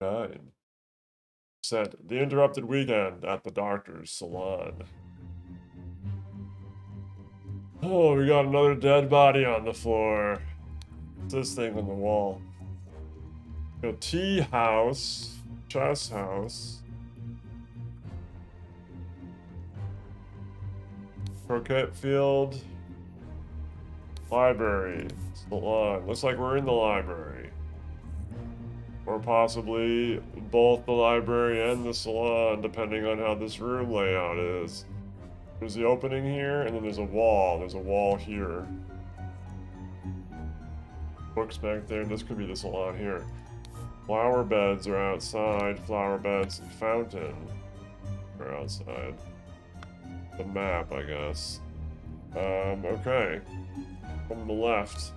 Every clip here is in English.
9. Ascent. The interrupted weekend at the doctor's salon. Oh, we got another dead body on the floor. What's this thing on the wall? Go tea house, chess house, croquet field, library, salon. Looks like we're in the library. Or possibly both the library and the salon, depending on how this room layout is. There's the opening here, and then there's a wall. There's a wall here. Books back there, and this could be the salon here. Flower beds are outside. Flower beds and fountain are outside. The map, I guess. Okay. From the left.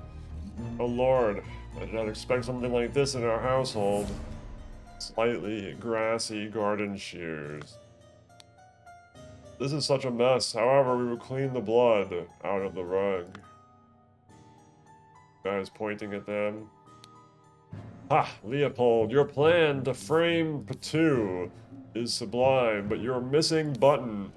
Oh lord, I did not expect something like this in our household. Slightly grassy garden shears. This is such a mess. However, we will clean the blood out of the rug. Guys pointing at them. Ha! Leopold, your plan to frame Patu is sublime, but your missing button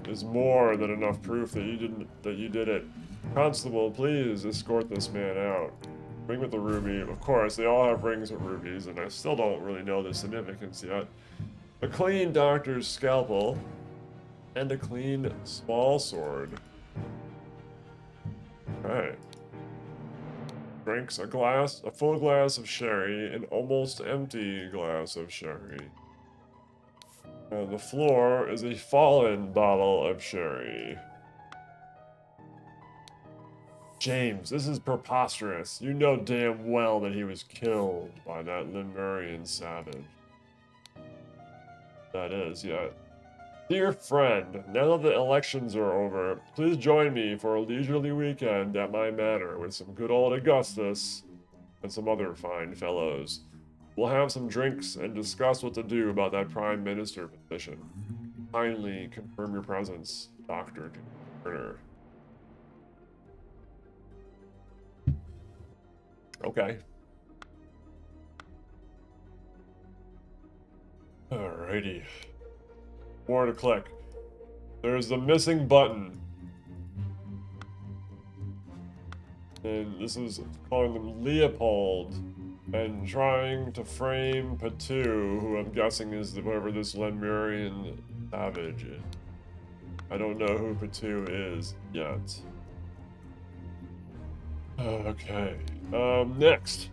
is more than enough proof that you did it. Constable, please escort this man out. Ring with the ruby. Of course, they all have rings with rubies, and I still don't really know the significance yet. A clean doctor's scalpel, and a clean small sword. Alright. Drinks a full glass of sherry, an almost empty glass of sherry. On the floor is a fallen bottle of sherry. James, this is preposterous. You know damn well that he was killed by that Lemurian savage. That is, yeah. Dear friend, now that the elections are over, please join me for a leisurely weekend at my manor with some good old Augustus and some other fine fellows. We'll have some drinks and discuss what to do about that prime minister position. Kindly confirm your presence, Dr. Turner. Okay. Alrighty. More to click. There's the missing button. And this is calling them Leopold. And trying to frame Patu, who I'm guessing is whoever this Lemurian savage is. I don't know who Patu is yet. Okay. Next.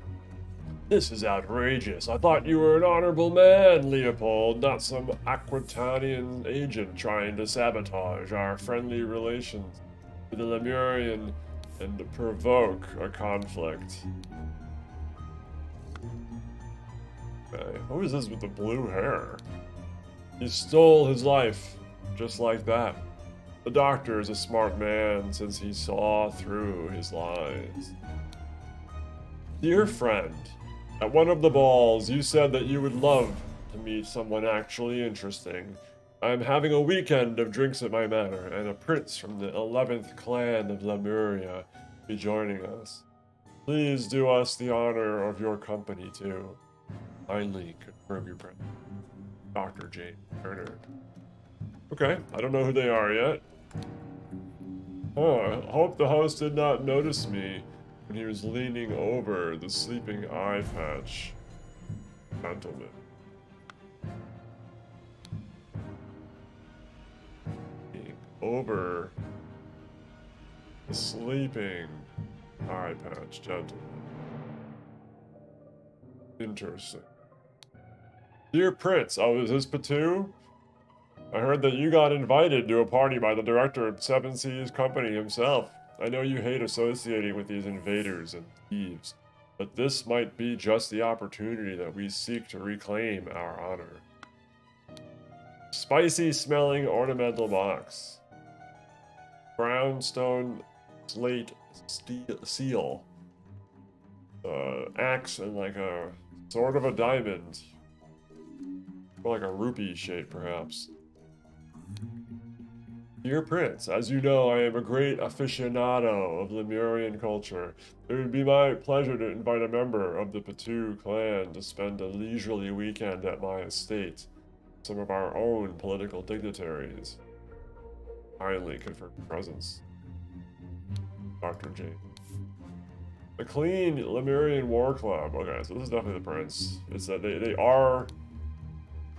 This is outrageous. I thought you were an honorable man, Leopold, not some Aquitanian agent trying to sabotage our friendly relations with the Lemurian and provoke a conflict. Okay, who is this with the blue hair? He stole his life, just like that. The doctor is a smart man since he saw through his lies. Dear friend, at one of the balls, you said that you would love to meet someone actually interesting. I am having a weekend of drinks at my manor, and a prince from the 11th clan of Lemuria will be joining us. Please do us the honor of your company, too. Kindly confirm your presence. Dr. James Turner. Okay, I don't know who they are yet. Oh, I hope the host did not notice me when he was leaning over the sleeping eye patch gentleman. Leaning over the sleeping eye patch gentleman. Interesting. Dear Prince, oh, is this Patu? I heard that you got invited to a party by the director of Seven Seas Company himself. I know you hate associating with these invaders and thieves, but this might be just the opportunity that we seek to reclaim our honor. Spicy smelling ornamental box. Brownstone slate seal. Axe and like a sort of a diamond. Or like a rupee shape, perhaps. Dear Prince, as you know, I am a great aficionado of Lemurian culture. It would be my pleasure to invite a member of the Patu clan to spend a leisurely weekend at my estate. Some of our own political dignitaries kindly confirm presence. Dr. J. The Clean Lemurian War Club. Okay, so this is definitely the Prince. It's that they are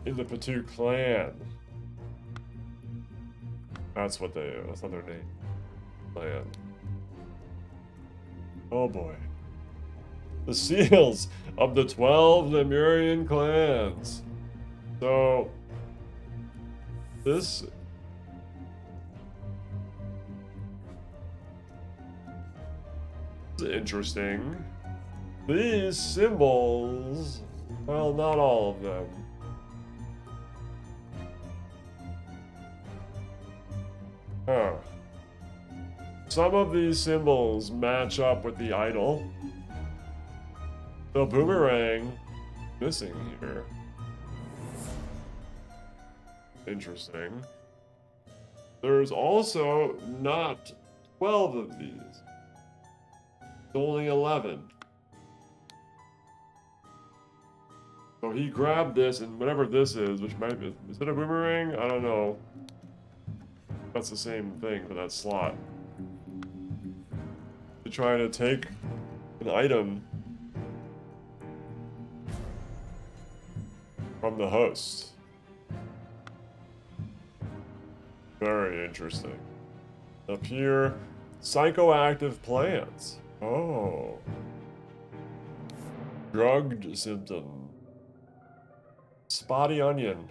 in the Patu clan. That's what that's not their name. Clan. Oh boy. The seals of the 12 Lemurian clans. So, this is interesting. These symbols, well, not all of them. Huh. Some of these symbols match up with the idol. The boomerang missing here. Interesting. There's also not 12 of these. It's only 11. So he grabbed this, and whatever this is, which might be, is it a boomerang? I don't know. That's the same thing for that slot. To try to take an item from the host. Very interesting. Up here, psychoactive plants. Oh. Drugged symptom. Spotty onion.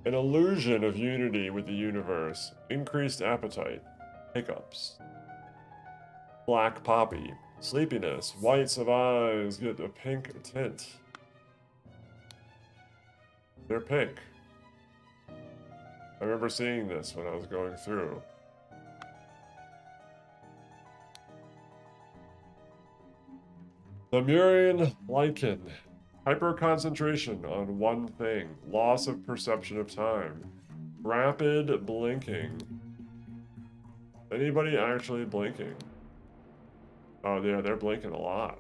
An illusion of unity with the universe. Increased appetite. Hiccups. Black poppy. Sleepiness. Whites of eyes get a pink tint. They're pink. I remember seeing this when I was going through. Lemurian lichen. Hyperconcentration on one thing. Loss of perception of time. Rapid blinking. Anybody actually blinking? Oh yeah, they're blinking a lot.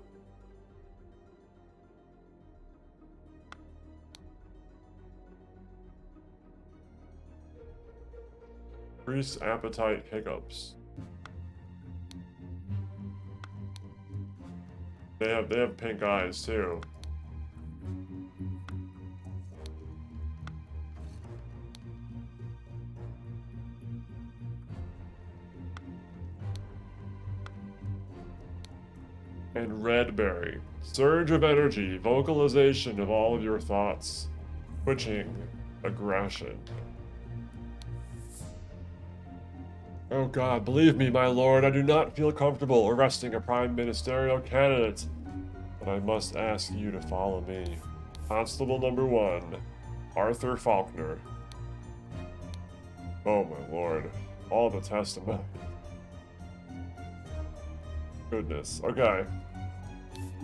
Increased appetite hiccups. They have pink eyes too. And red berry. Surge of energy, vocalization of all of your thoughts. Twitching, aggression. Oh God, believe me, my lord, I do not feel comfortable arresting a prime ministerial candidate. But I must ask you to follow me. Constable number 1, Arthur Faulkner. Oh my lord, all the testimony. Goodness, okay.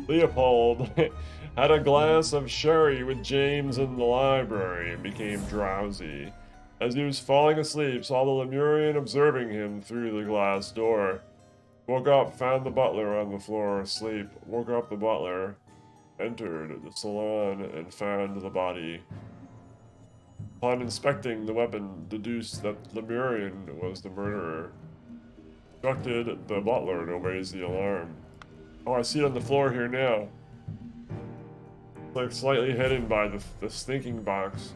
Leopold had a glass of sherry with James in the library and became drowsy. As he was falling asleep, saw the Lemurian observing him through the glass door. Woke up, found the butler on the floor asleep. Woke up the butler, entered the salon, and found the body. Upon inspecting the weapon, deduced that Lemurian was the murderer. Instructed the butler to raise the alarm. Oh, I see it on the floor here now. It's like slightly hidden by the stinking box.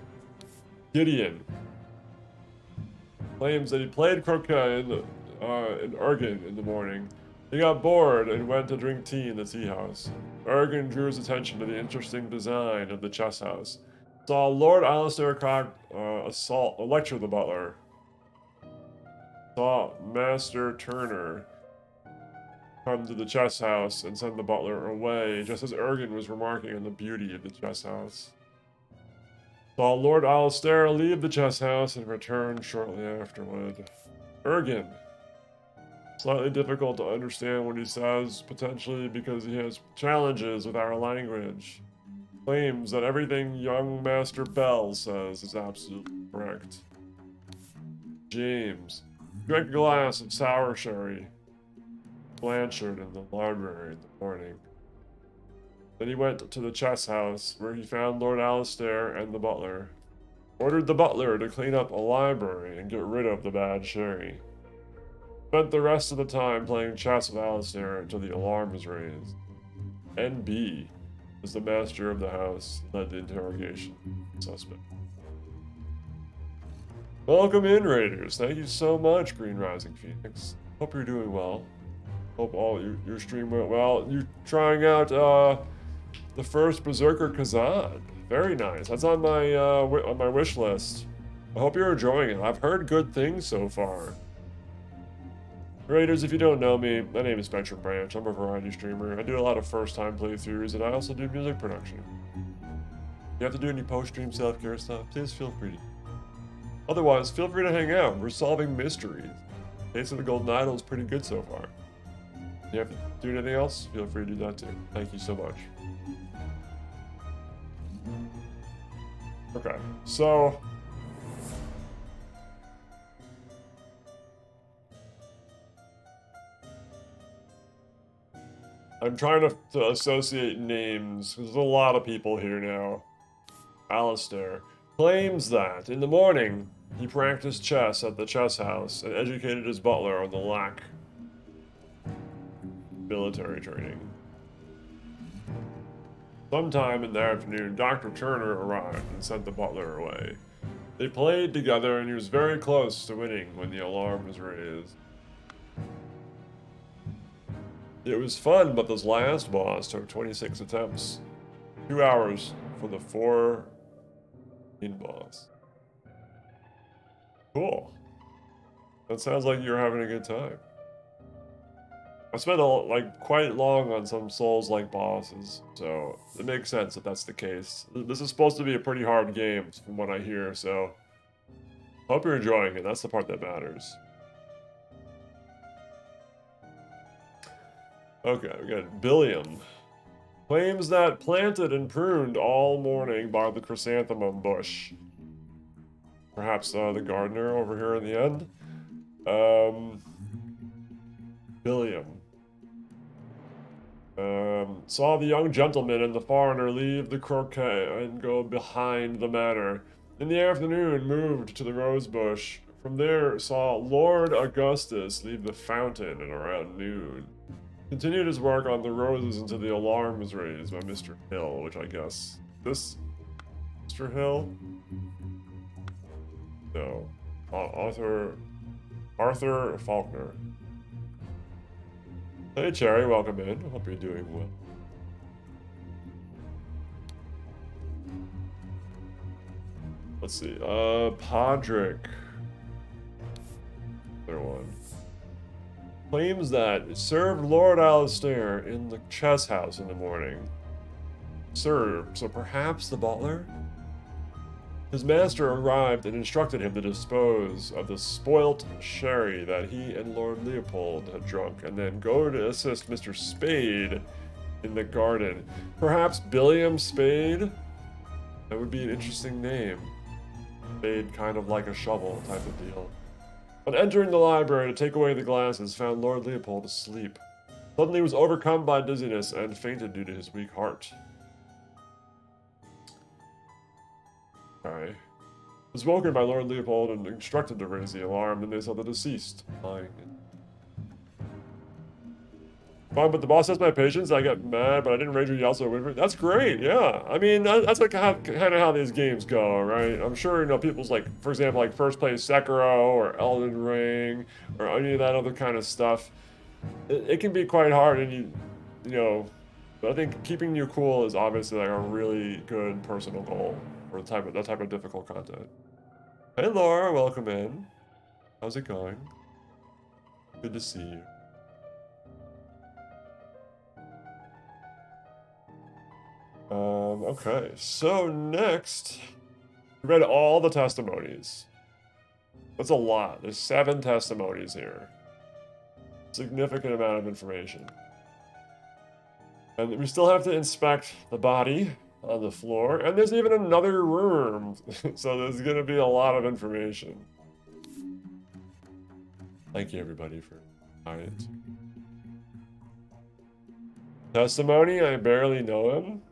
Gideon claims that he played croquet in Ergen in the morning. He got bored and went to drink tea in the tea house. Ergen drew his attention to the interesting design of the chess house. Saw Lord Alistair Cog lecture the butler. Saw Master Turner come to the chess house and send the butler away, just as Ergen was remarking on the beauty of the chess house. Saw Lord Alistair leave the chess house and return shortly afterward. Ergen. Slightly difficult to understand what he says, potentially because he has challenges with our language. Claims that everything young Master Bell says is absolutely correct. James drank a glass of sour sherry Blanchard in the library in the morning. Then he went to the chess house, where he found Lord Alistair and the butler. Ordered the butler to clean up a library and get rid of the bad sherry. Spent the rest of the time playing chess with Alistair until the alarm was raised. NB was the master of the house, led the interrogation suspect. Welcome in, Raiders. Thank you so much, Green Rising Phoenix. Hope you're doing well. Hope all your stream went well. You're trying out the first Berserker Kazan. Very nice. That's on my wish list. I hope you're enjoying it. I've heard good things so far. Raiders, if you don't know me, my name is Spectrum Branch. I'm a variety streamer. I do a lot of first-time playthroughs, and I also do music production. If you have to do any post-stream self-care stuff, please feel free to. Otherwise, feel free to hang out. We're solving mysteries. Case of the Golden Idol is pretty good so far. If you have to do anything else, feel free to do that too. Thank you so much. Okay, so... I'm trying to associate names, because there's a lot of people here now. Alistair claims that, in the morning, he practiced chess at the chess house and educated his butler on the lack of military training. Sometime in the afternoon, Dr. Turner arrived and sent the butler away. They played together, and he was very close to winning when the alarm was raised. It was fun, but this last boss took 26 attempts. 2 hours for the 4 boss. Cool. That sounds like you're having a good time. I spent quite long on some Souls-like bosses, so it makes sense that that's the case. This is supposed to be a pretty hard game, from what I hear, so hope you're enjoying it. That's the part that matters. Okay, we got Billiam. Claims that planted and pruned all morning by the chrysanthemum bush. Perhaps the gardener over here in the end. Billiam. Saw the young gentleman and the foreigner leave the croquet and go behind the manor. In the afternoon, moved to the rose bush. From there, saw Lord Augustus leave the fountain at around noon. Continued his work on the roses until the alarm was raised by Mr. Hill, which I guess... This... Mr. Hill? No. Arthur Faulkner. Hey, Cherry, welcome in. Hope you're doing well. Let's see. Podrick. There one. Claims that served Lord Alistair in the chess house in the morning. Served, so perhaps the butler? His master arrived and instructed him to dispose of the spoilt sherry that he and Lord Leopold had drunk, and then go to assist Mr. Spade in the garden. Perhaps Billiam Spade? That would be an interesting name. Spade, kind of like a shovel type of deal. On entering the library to take away the glasses, found Lord Leopold asleep. Suddenly was overcome by dizziness and fainted due to his weak heart. Okay. Was woken by Lord Leopold and instructed to raise the alarm, then they saw the deceased lying. Fine, but the boss has my patience. I got mad, but I didn't rage or yell, so that's great. Yeah, I mean that's like kind of how these games go, right? I'm sure people's for example, like first place Sekiro or Elden Ring or any of that other kind of stuff. It can be quite hard, and but I think keeping you cool is obviously like a really good personal goal for that type of difficult content. Hey Laura, welcome in. How's it going? Good to see you. Okay, so next, we read all the testimonies. That's a lot. There's 7 testimonies here. Significant amount of information. And we still have to inspect the body on the floor, and there's even another room. So there's gonna be a lot of information. Thank you, everybody, for it. Testimony? I barely know him.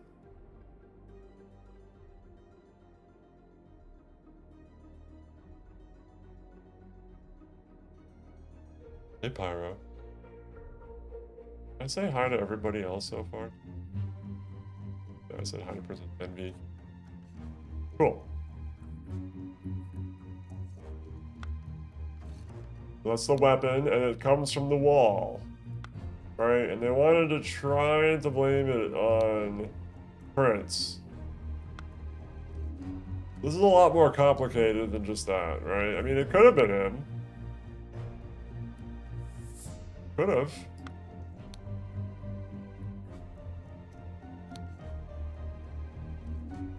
Hey, Pyro. I say hi to everybody else so far. Yeah, I said hi to Prison Envy. Cool. That's the weapon, and it comes from the wall. Right? And they wanted to try to blame it on Prince. This is a lot more complicated than just that, right? I mean, it could have been him. Could have.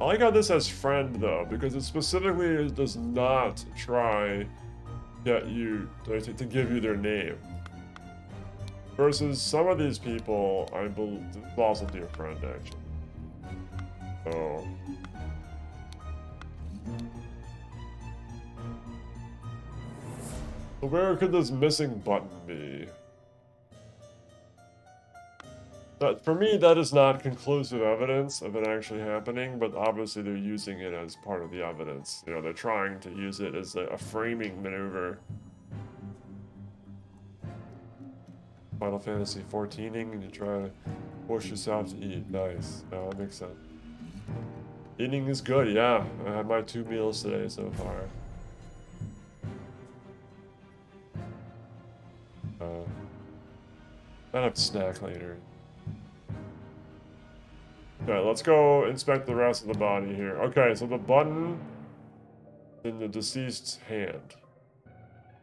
I like how this has friend, though, because it specifically does not try get you to give you their name. Versus some of these people, I believe, also dear friend, actually. So... So where could this missing button be? But for me, that is not conclusive evidence of it actually happening, but obviously they're using it as part of the evidence. You know, they're trying to use it as a framing maneuver. Final Fantasy 14ing, and you try to force yourself to eat. Nice. Oh, that makes sense. Eating is good, yeah. I had my 2 meals today so far. I'll have a snack later. Okay, let's go inspect the rest of the body here. Okay, so the button in the deceased's hand.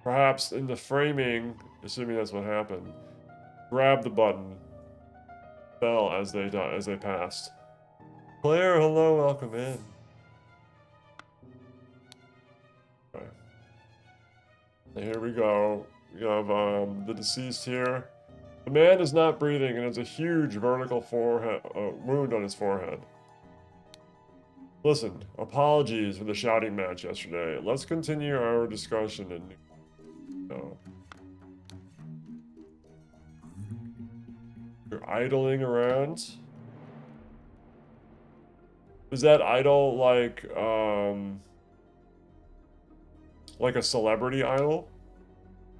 Perhaps in the framing, assuming that's what happened, grab the button, fell as they passed. Claire, hello, welcome in. Okay. And here we go. We have the deceased here. The man is not breathing and has a huge vertical forehead wound on his forehead. Listen, apologies for the shouting match yesterday. Let's continue our discussion and no. You're idling around? Is that idol like a celebrity idol?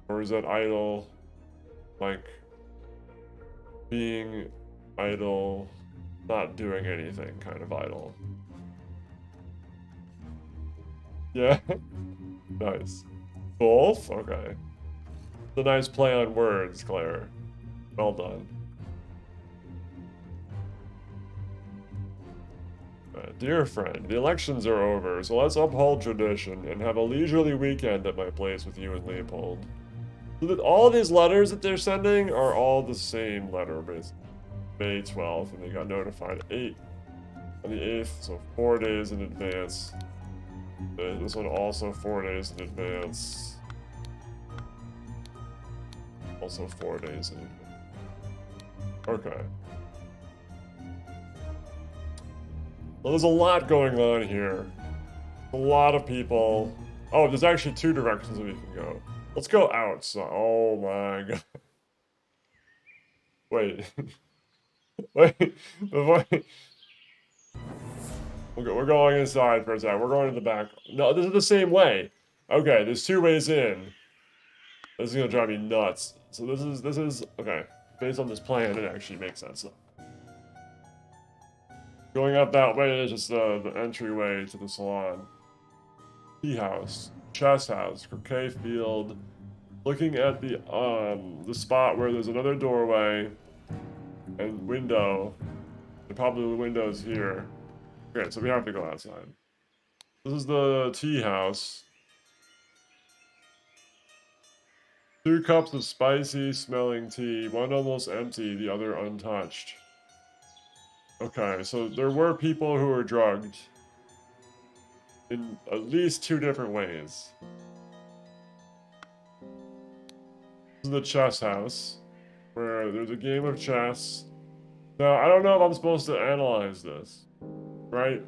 Or is that idol like being idle, not doing anything kind of idle? Yeah. Nice. Both? Okay. It's a nice play on words, Claire. Well done. Dear friend, the elections are over, so let's uphold tradition and have a leisurely weekend at my place with you and Leopold. So that all these letters that they're sending are all the same letter, basically. May 12th, and they got notified on the 8th, so 4 days in advance. This one also 4 days in advance. Also 4 days in advance. Okay. Well, there's a lot going on here. A lot of people. Oh, there's actually 2 directions that we can go. Let's go out. So, oh my god. Wait. Wait. We're going inside for a second. We're going to the back. No, this is the same way. Okay, there's 2 ways in. This is gonna drive me nuts. So this is okay. Based on this plan, it actually makes sense. Going up that way is just the entryway to the salon. Tea house, chess house, croquet field. Looking at the spot where there's another doorway and window. And probably the windows here. Okay, so we have to go outside. This is the tea house. 2 cups of spicy smelling tea, one almost empty, the other untouched. Okay, so there were people who were drugged in at least 2 different ways. This is the chess house, where there's a game of chess. Now, I don't know if I'm supposed to analyze this, right?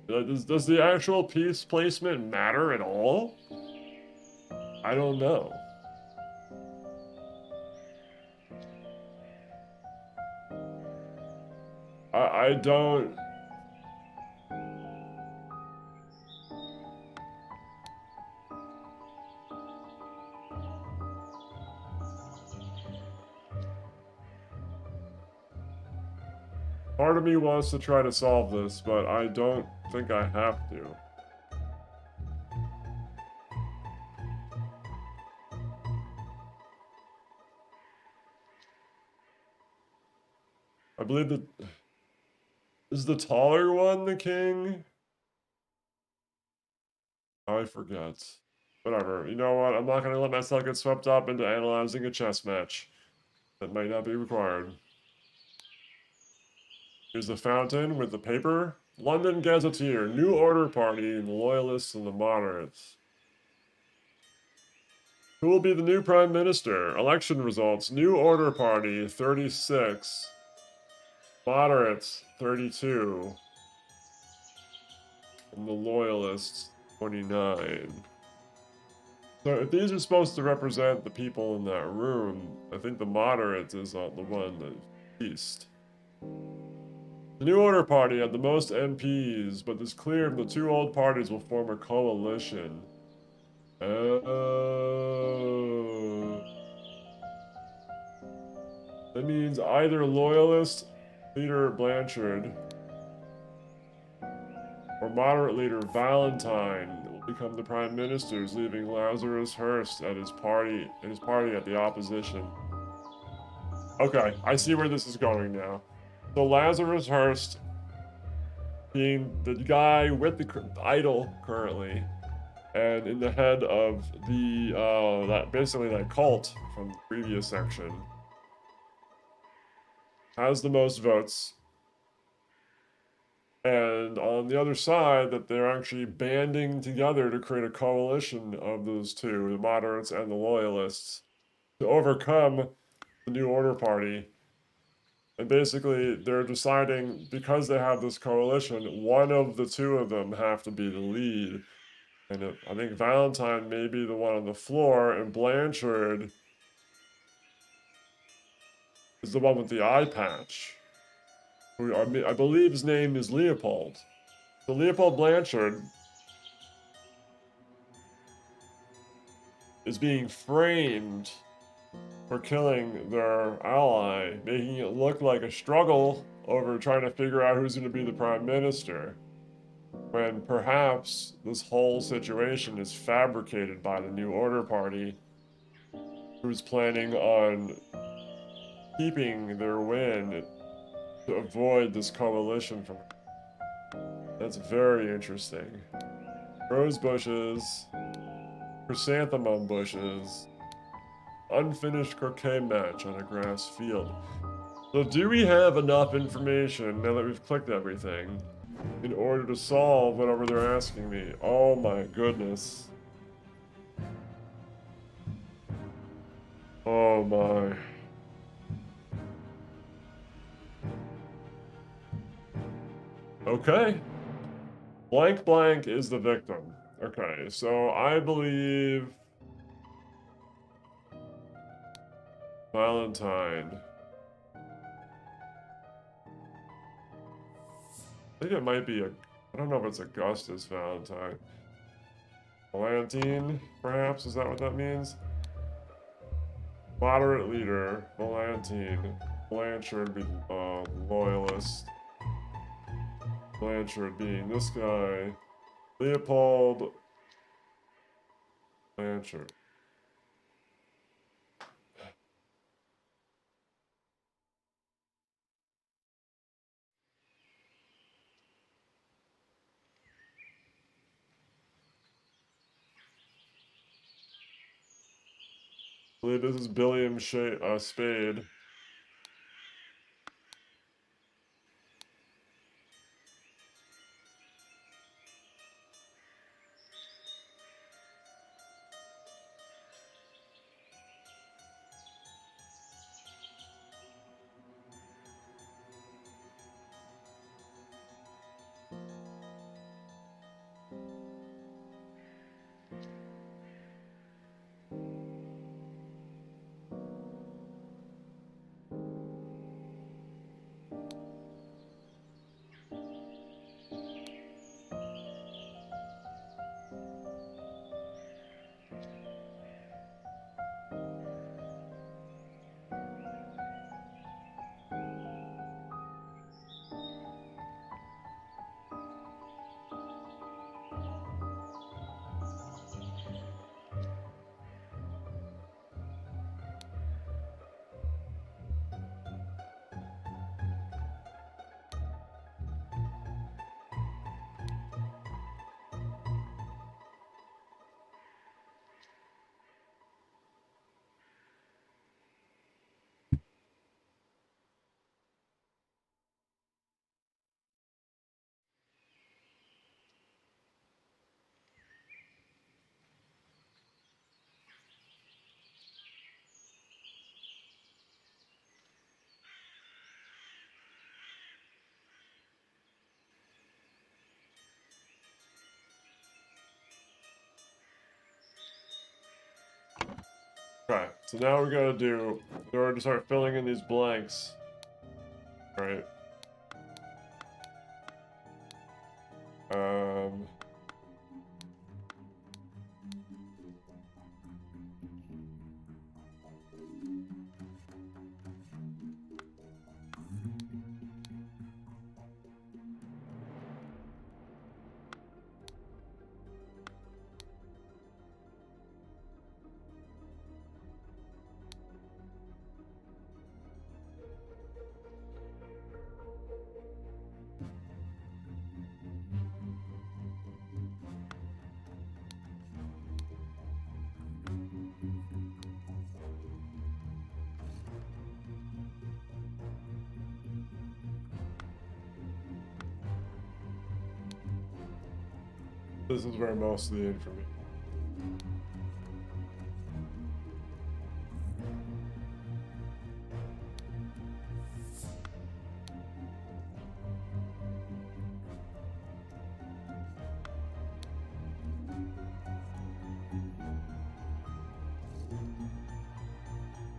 Does the actual piece placement matter at all? I don't know. I don't... Part of me wants to try to solve this, but I don't think I have to. I believe that... Is the taller one the king? I forget. Whatever. You know what? I'm not going to let myself get swept up into analyzing a chess match. That might not be required. Here's the fountain with the paper. London Gazetteer. New Order Party, the Loyalists and the Moderates. Who will be the new Prime Minister? Election results. New Order Party, 36. Moderates, 32. And the Loyalists, 29. So if these are supposed to represent the people in that room, I think the Moderates is the one that's east. The New Order Party had the most MPs, but it's clear the two old parties will form a coalition. Oh. That means either Loyalist leader Blanchard or moderate leader Valentine will become the prime ministers, leaving Lazarus Hearst at his party at the opposition. Okay, I see where this is going now. So Lazarus Hearst being the guy with the idol currently, and in the head of the that cult from the previous section, has the most votes. And on the other side, that they're actually banding together to create a coalition of those two, the moderates and the loyalists, to overcome the New Order Party. And basically, they're deciding, because they have this coalition, one of the two of them have to be the lead. And I think Valentine may be the one on the floor, and Blanchard is the one with the eye patch. Who I believe his name is Leopold. So Leopold Blanchard is being framed for killing their ally, making it look like a struggle over trying to figure out who's going to be the prime minister, when perhaps this whole situation is fabricated by the New Order Party, who's planning on keeping their win to avoid this coalition from... That's very interesting. Rose bushes, chrysanthemum bushes, unfinished croquet match on a grass field. So do we have enough information, now that we've clicked everything, in order to solve whatever they're asking me? Oh my goodness. Oh my. Okay. Blank blank is the victim. Okay, so I believe Valentine. I think it might be I don't know if it's Augustus Valentine. Valentine, perhaps? Is that what that means? Moderate leader, Valentine. Blanchard being loyalist. Blanchard being this guy. Leopold Blanchard. I believe this is Billiam Spade. Okay, so now we gotta do, in order to start filling in these blanks. Right. This is where most of the information.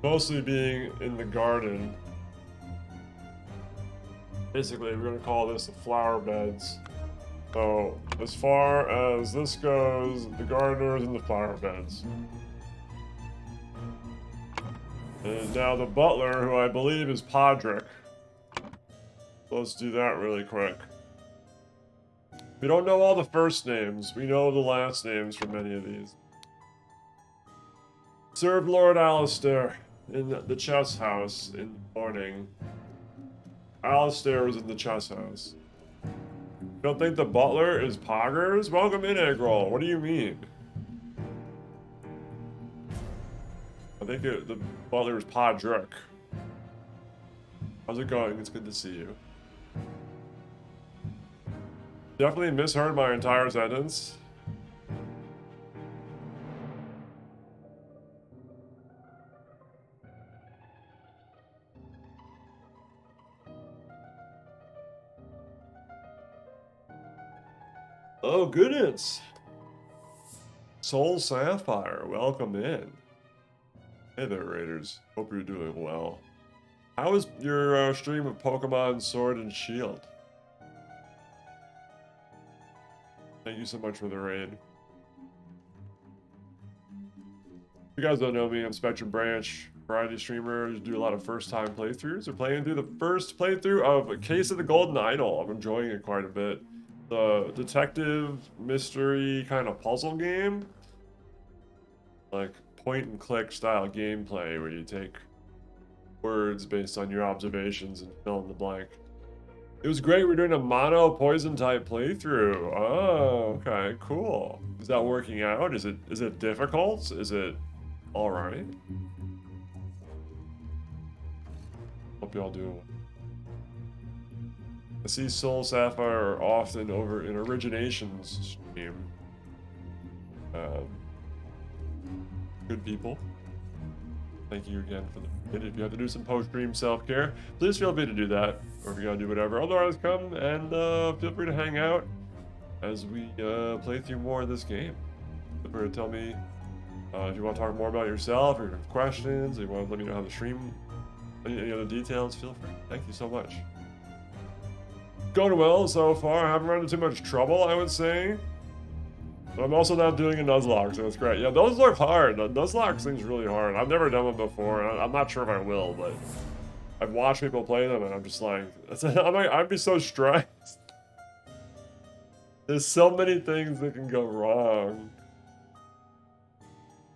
Mostly being in the garden. Basically, we're gonna call this the flower beds. So, as far as this goes, the gardeners and the flower beds. And now the butler, who I believe is Podrick. Let's do that really quick. We don't know all the first names. We know the last names for many of these. Served Lord Alistair in the chess house in the morning. Alistair was in the chess house. You don't think the butler is Poggers? Welcome in, Eggroll. What do you mean? I think the butler is Podrick. How's it going? It's good to see you. Definitely misheard my entire sentence. Oh, goodness. Soul Sapphire, welcome in. Hey there, Raiders. Hope you're doing well. How was your stream of Pokemon Sword and Shield? Thank you so much for the raid. If you guys don't know me, I'm Spectrum Branch, variety streamer. I do a lot of first-time playthroughs. We're playing through the first playthrough of Case of the Golden Idol. I'm enjoying it quite a bit. The detective mystery kind of puzzle game. Like point-and-click style gameplay where you take words based on your observations and fill in the blank. It was great. We're doing a mono poison type playthrough. Oh, okay, cool. Is that working out? Is it difficult? Is it all right? Hope y'all do. I see Soul Sapphire often over in Originations stream. Good people. Thank you again for the. If you have to do some post-stream self-care, please feel free to do that. Or if you gotta do whatever, otherwise come and feel free to hang out as we play through more of this game. Feel free to tell me if you want to talk more about yourself, or if you have questions, or you want to let me know how the stream, any other details, feel free. Thank you so much. Going well so far. I haven't run into too much trouble, I would say. But I'm also not doing a Nuzlocke, so it's great. Yeah, those look hard. The Nuzlocke seems really hard. I've never done one before. I'm not sure if I will, but I've watched people play them, and I'm just like, I'd be so stressed. There's so many things that can go wrong.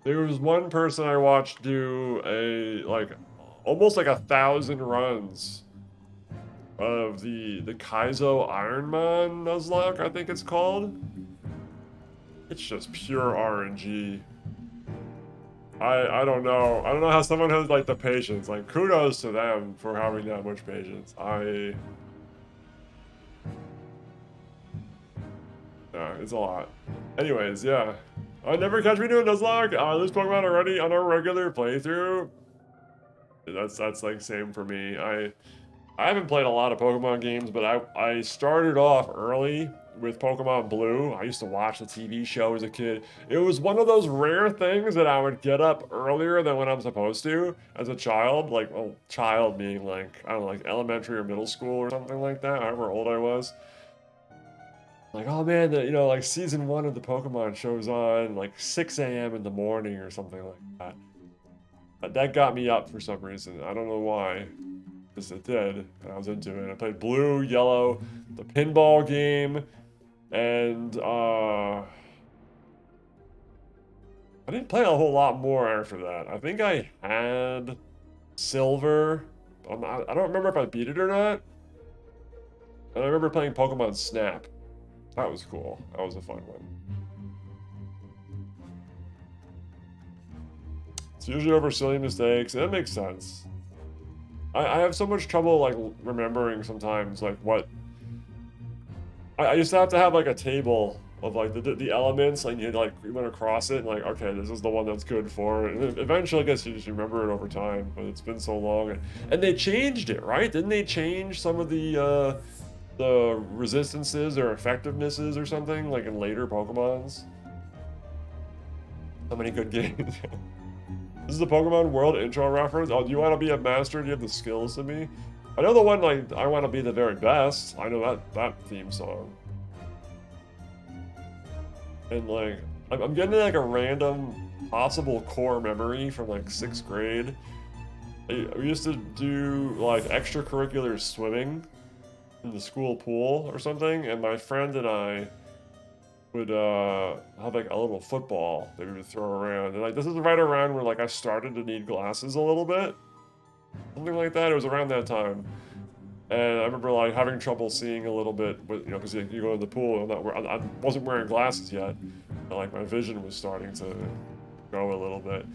There was one person I watched do almost like 1,000 runs of the Kaizo Ironman Nuzlocke, I think it's called. It's just pure RNG. I don't know. I don't know how someone has like the patience. Like, kudos to them for having that much patience. Yeah, it's a lot. Anyways, yeah. Never catch me doing Nuzlocke. This Pokemon already on a regular playthrough. That's like same for me. I haven't played a lot of Pokemon games, but I started off early with Pokemon Blue. I used to watch the TV show as a kid. It was one of those rare things that I would get up earlier than when I'm supposed to as a child. Like, well, child being like, I don't know, like elementary or middle school or something like that, however old I was. Like, oh man, you know, like season 1 of the Pokemon show's on like 6 a.m. in the morning or something like that. That got me up for some reason. I don't know why. Because it did. And I was into it. I played Blue, Yellow, the pinball game, and I didn't play a whole lot more after that. I think I had Silver. I don't remember if I beat it or not. And I remember playing Pokemon Snap. That was cool. That was a fun one. It's usually over silly mistakes, and it makes sense. I have so much trouble, like, remembering sometimes, like, what... I used to have like, a table of, like, the elements, like, you went across it, and, like, okay, this is the one that's good for it. And eventually, I guess you just remember it over time, but it's been so long. And they changed it, right? Didn't they change some of the resistances or effectivenesses or something, like, in later Pokemons? So many good games. This is the Pokemon World intro reference. Oh, do you want to be a master? Do you have the skills to be? I know the one, like, I want to be the very best. I know that theme song. And, like, I'm getting, like, a random possible core memory from, like, 6th grade. We used to do, like, extracurricular swimming in the school pool or something, and my friend and I would have like a little football that we would throw around. And like this is right around where like I started to need glasses a little bit. Something like that. It was around that time. And I remember like having trouble seeing a little bit, with, you know, because you go in the pool. I wasn't wearing glasses yet. And, like my vision was starting to go a little bit.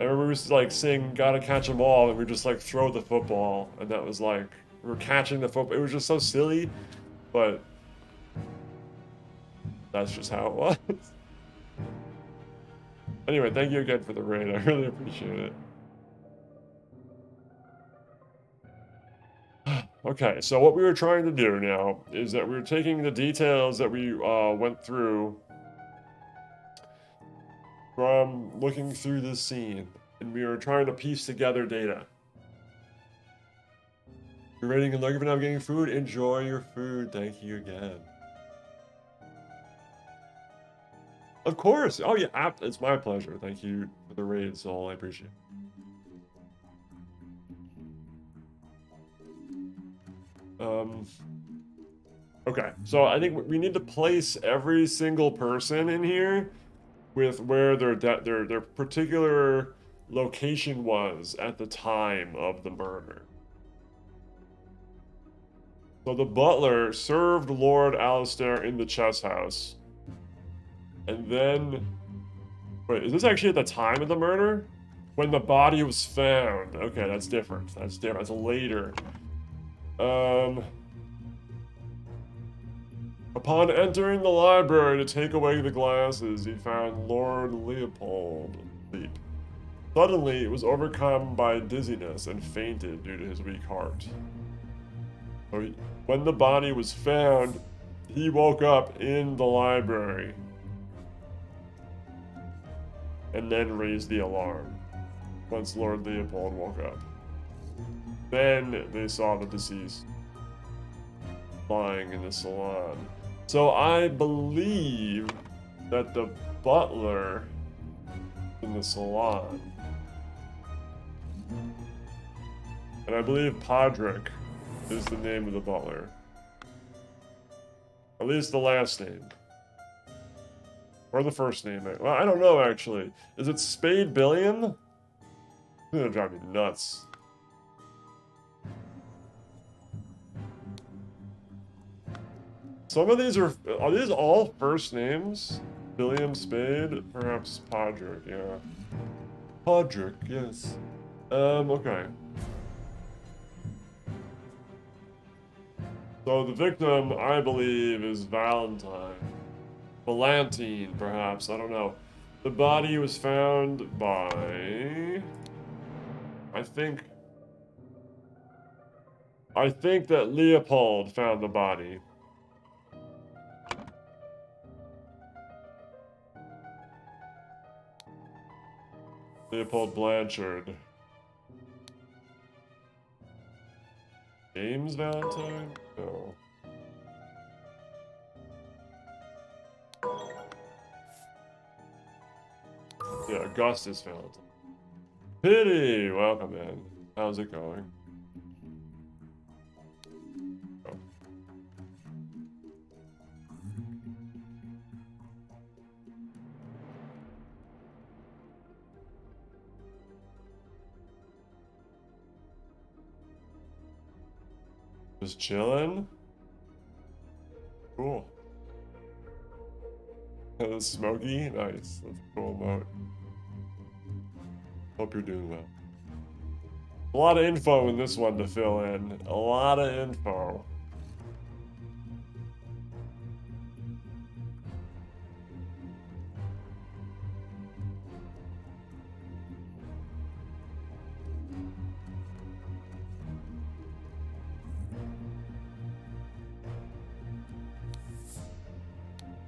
I remember we used to like sing "Gotta Catch 'Em All," and we just like throw the football, and that was like we were catching the football. It was just so silly, but that's just how it was. Anyway, thank you again for the raid. I really appreciate it. Okay, so what we were trying to do now is that we were taking the details that we went through from looking through this scene, and we were trying to piece together data. You're raiding and looking for navigating food? Enjoy your food. Thank you again. Of course. Oh yeah, it's my pleasure. Thank you for the raid, Soul. I appreciate it. Okay, so I think we need to place every single person in here with where their particular location was at the time of the murder. So the butler served Lord Alistair in the chess house. And then... Wait, is this actually at the time of the murder? When the body was found. Okay, that's different. That's different. That's later. Upon entering the library to take away the glasses, he found Lord Leopold asleep. Suddenly, he was overcome by dizziness and fainted due to his weak heart. So when the body was found, he woke up in the library and then raised the alarm once Lord Leopold woke up. Then they saw the deceased lying in the salon. So I believe that the butler in the salon, and I believe Podrick is the name of the butler. At least the last name. Or the first name. Well, I don't know, actually. Is it Spade Billion? It's gonna drive me nuts. Some of these are these all first names? Billiam Spade? Perhaps Podrick, yeah. Podrick, yes. Okay. So the victim, I believe, is Valentine. Valentine, perhaps, I don't know. The body was found by... I think that Leopold found the body. Leopold Blanchard. James Valentine? No. Yeah, Augustus Valentine. Pity! Welcome in. How's it going? Oh. Just chilling? Cool. Smoky? Nice. That's a cool note. Hope you're doing well. A lot of info in this one to fill in. A lot of info.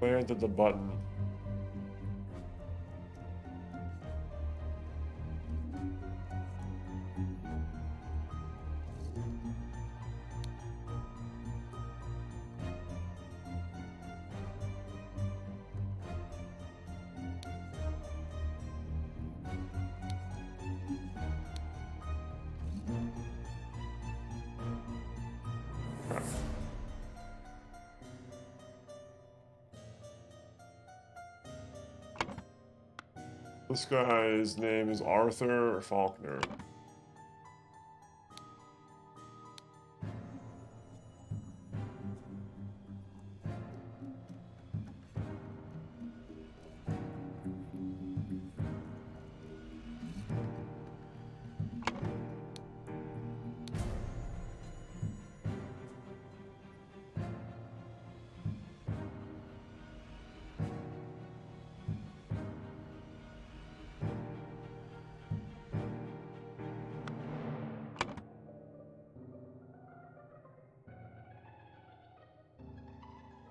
Where did the button? This guy's name is Arthur Faulkner.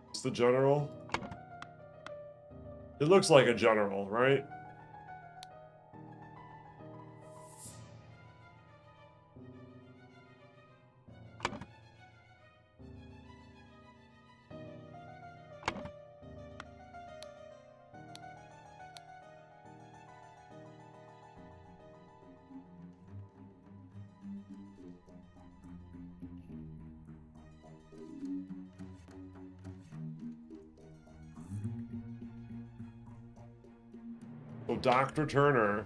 It's the general. It looks like a general, right? So Dr. Turner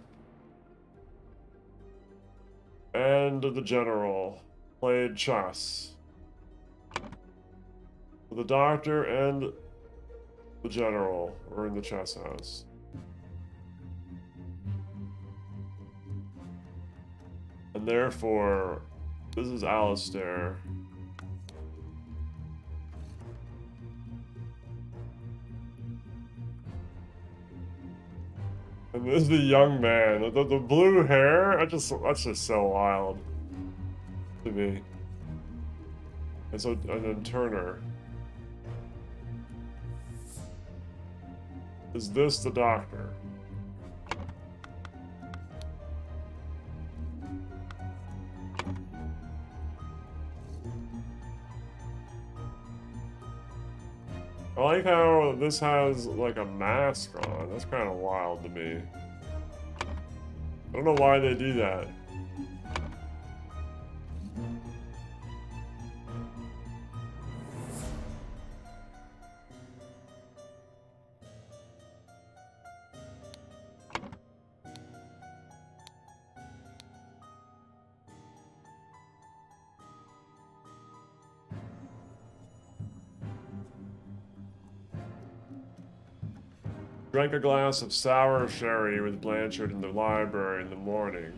and the general played chess. The doctor and the general were in the chess house. And therefore, this is Alistair. And this is the young man. The blue hair, that's just so wild to me. And then Turner. Is this the doctor? I like how this has like a mask on. That's kind of wild to me. I don't know why they do that. Drank a glass of sour sherry with Blanchard in the library in the morning.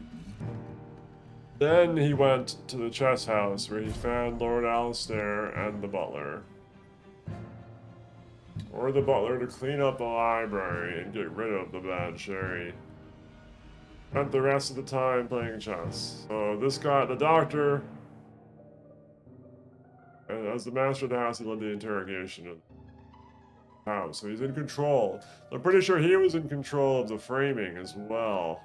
Then he went to the chess house where he found Lord Alistair and the butler. Or the butler to clean up the library and get rid of the bad sherry. Spent the rest of the time playing chess. So this guy, the doctor, and as the master of the house, he led the interrogation of house, so he's in control. I'm pretty sure he was in control of the framing as well.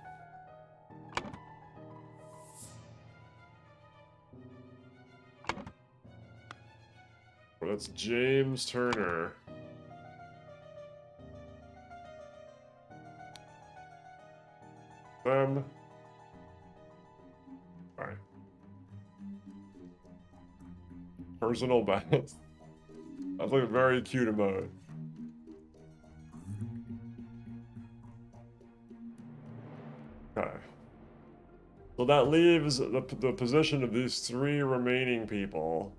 That's James Turner. Alright. Personal best. That's like a very cute emote. Okay. So that leaves the position of these 3 remaining people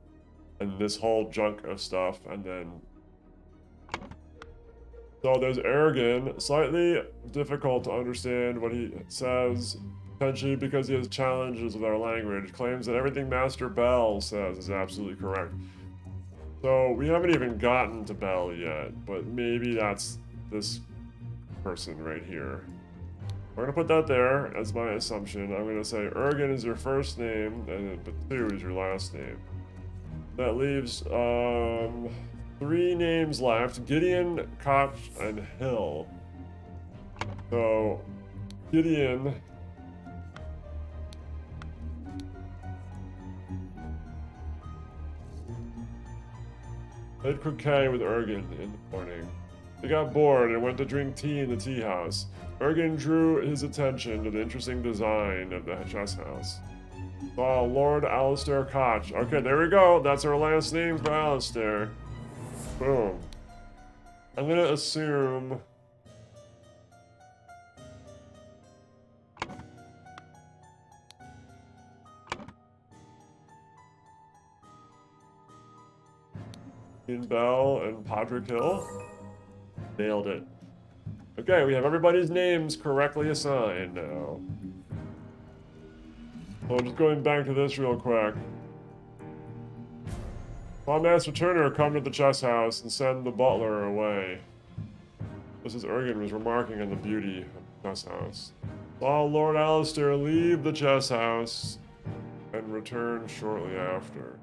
and this whole junk of stuff, and then... So there's Ergen, slightly difficult to understand what he says, potentially because he has challenges with our language, claims that everything Master Bell says is absolutely correct. So we haven't even gotten to Bell yet, but maybe that's this person right here. We're gonna put that there as my assumption. I'm gonna say Ergen is your first name, and but 2 is your last name. That leaves 3 names left: Gideon, Koch, and Hill. So Gideon. Played croquet with Ergen in the morning. They got bored and went to drink tea in the tea house. Ergen drew his attention to the interesting design of the chess house. Lord Alistair Koch. Okay, there we go. That's our last name for Alistair. Boom. I'm gonna assume... Ian Bell and Patrick Hill. Nailed it. Okay, we have everybody's names correctly assigned now. So just going back to this real quick. While Master Turner come to the chess house and send the butler away. Mrs. Ergen was remarking on the beauty of the chess house. While Lord Alistair leave the chess house and return shortly after.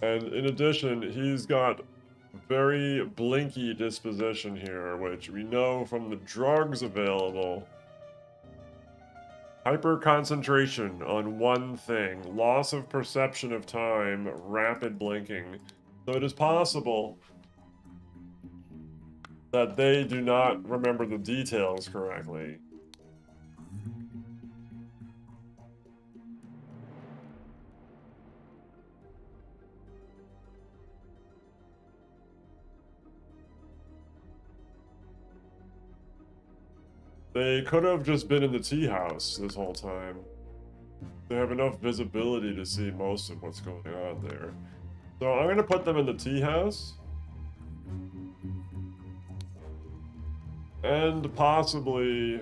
And in addition, he's got very blinky disposition here, which we know from the drugs available. Hyper concentration on one thing, loss of perception of time, rapid blinking. So it is possible that they do not remember the details correctly. They could have just been in the tea house this whole time. They have enough visibility to see most of what's going on there. So I'm gonna put them in the tea house. And possibly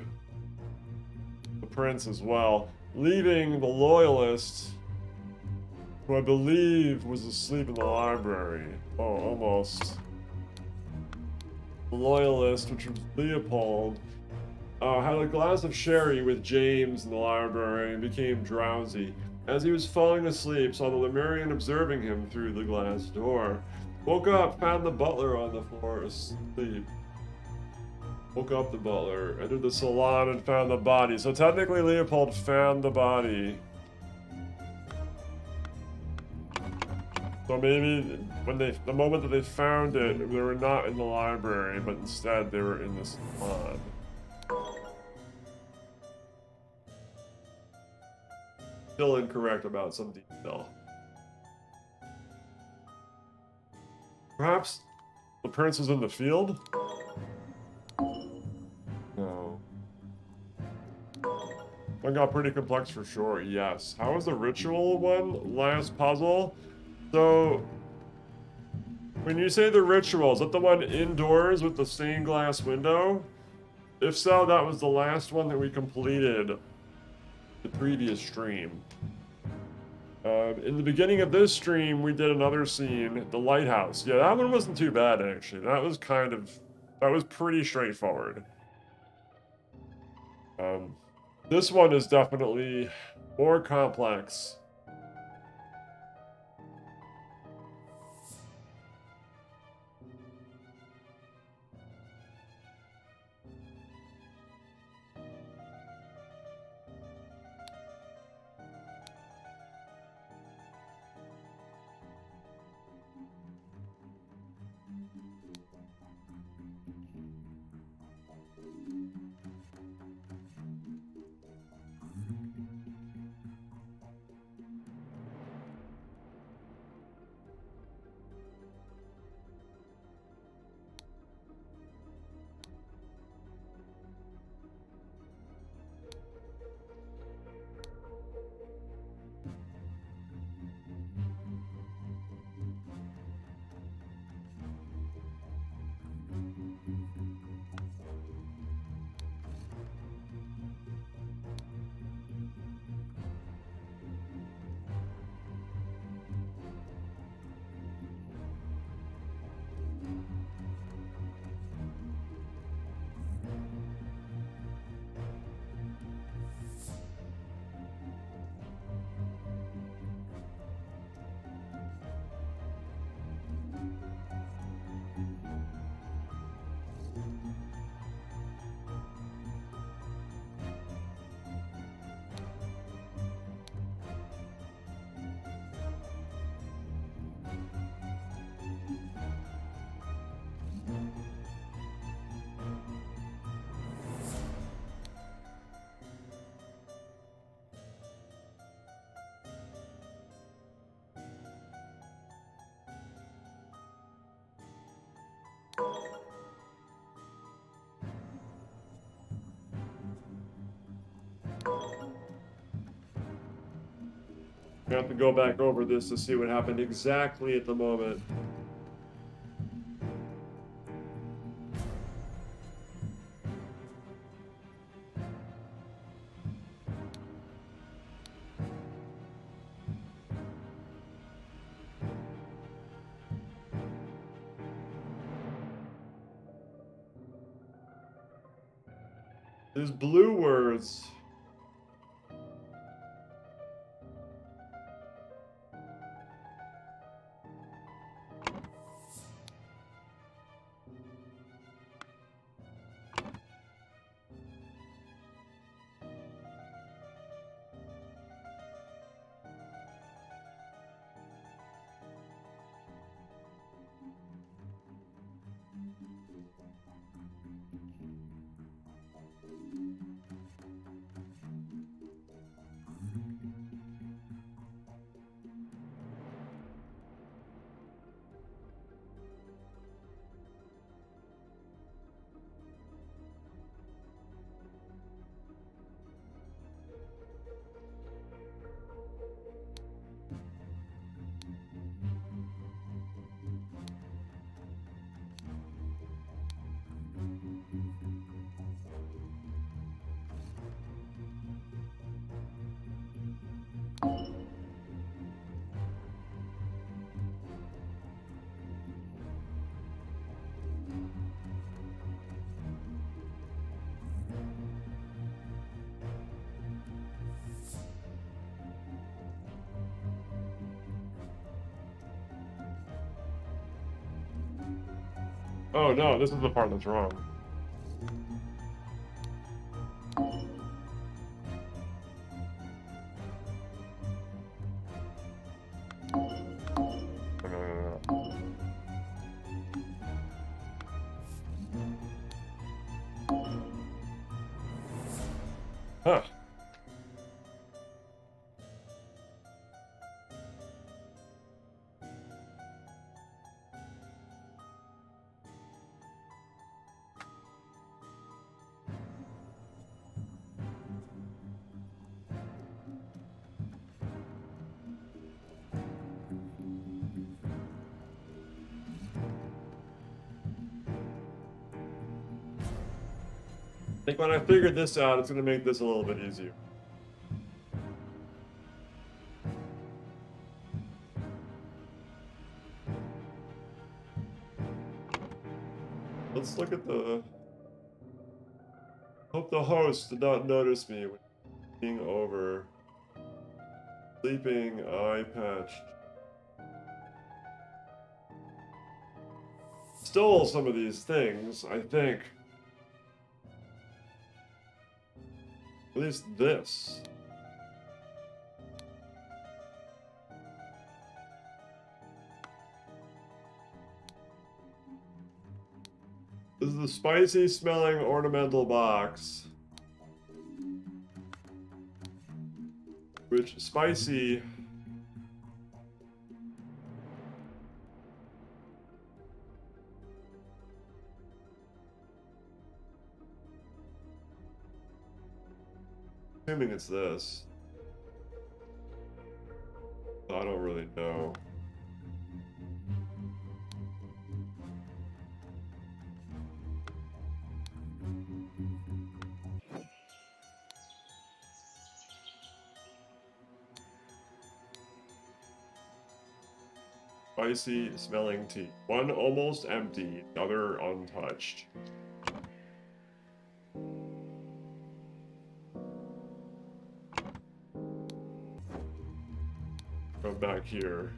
the prince as well. Leaving the loyalist, who I believe was asleep in the library. Oh, almost. The loyalist, which was Leopold, had a glass of sherry with James in the library and became drowsy. As he was falling asleep, saw the Lemurian observing him through the glass door. Woke up, found the butler on the floor asleep. Woke up the butler, entered the salon and found the body. So technically Leopold found the body. So maybe when the moment that they found it, they were not in the library, but instead they were in the salon. Still incorrect about some detail. Perhaps the prince is in the field? No. One got pretty complex for sure, yes. How was the ritual one? Last puzzle? So, when you say the ritual, is that the one indoors with the stained glass window? If so, that was the last one that we completed the previous stream. In the beginning of this stream, we did another scene, the lighthouse. Yeah, that one wasn't too bad, actually. That was pretty straightforward. This one is definitely more complex. I have to go back over this to see what happened exactly at the moment. There's blue words. Oh no, this is the part that's wrong. No. Huh. I think when I figured this out, it's going to make this a little bit easier. Let's look at the... Hope the host did not notice me when being over. Sleeping, eye patch. Stole some of these things, I think. At least this. This is the spicy smelling ornamental box. Which, spicy... Assuming it's this. I don't really know. Spicy smelling tea. One almost empty, the other untouched. Go back here.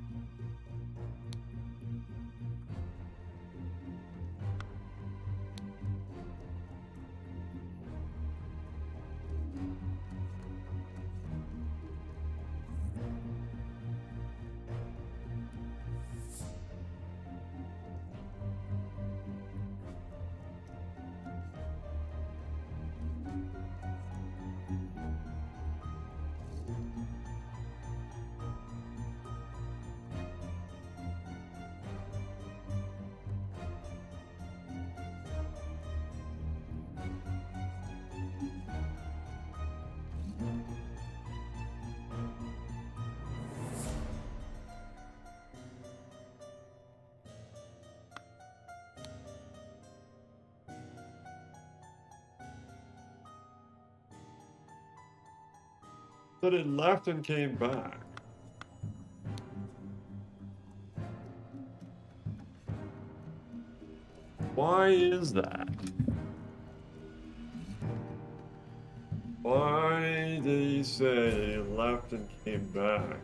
But it left and came back. Why is that? Why did he say he left and came back?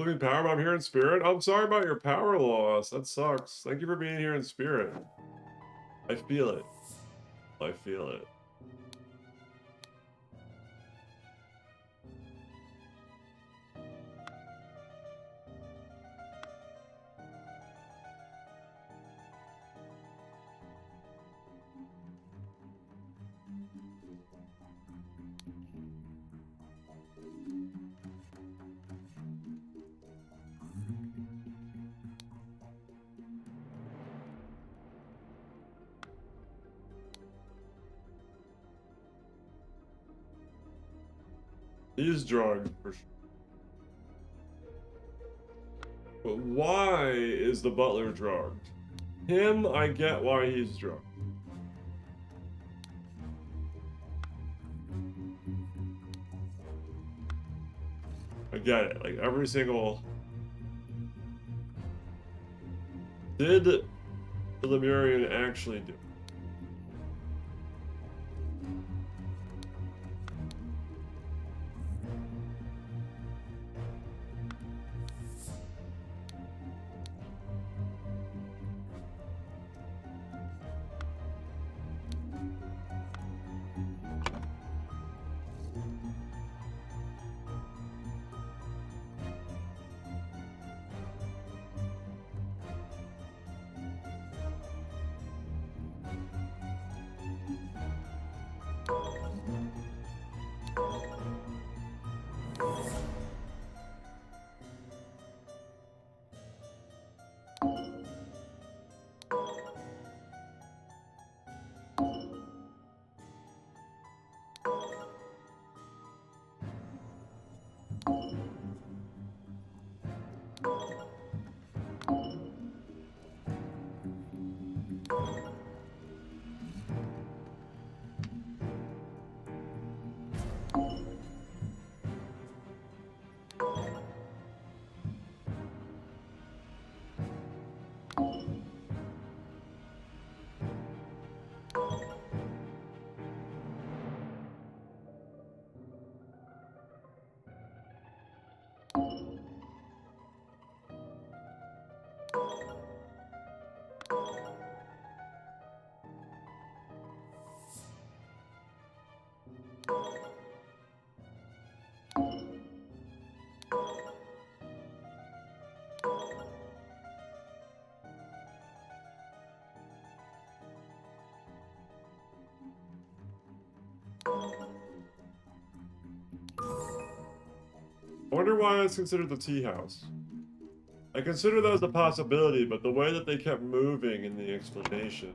Looking power, but I'm here in spirit. I'm sorry about your power loss. That sucks. Thank you for being here in spirit. I feel it. I feel it. He's drugged for sure. But why is the butler drugged? Him, I get why he's drugged. I get it. Like every single. Did the Lemurian actually do? I wonder why that's considered the tea house. I consider that as a possibility, but the way that they kept moving in the explanation.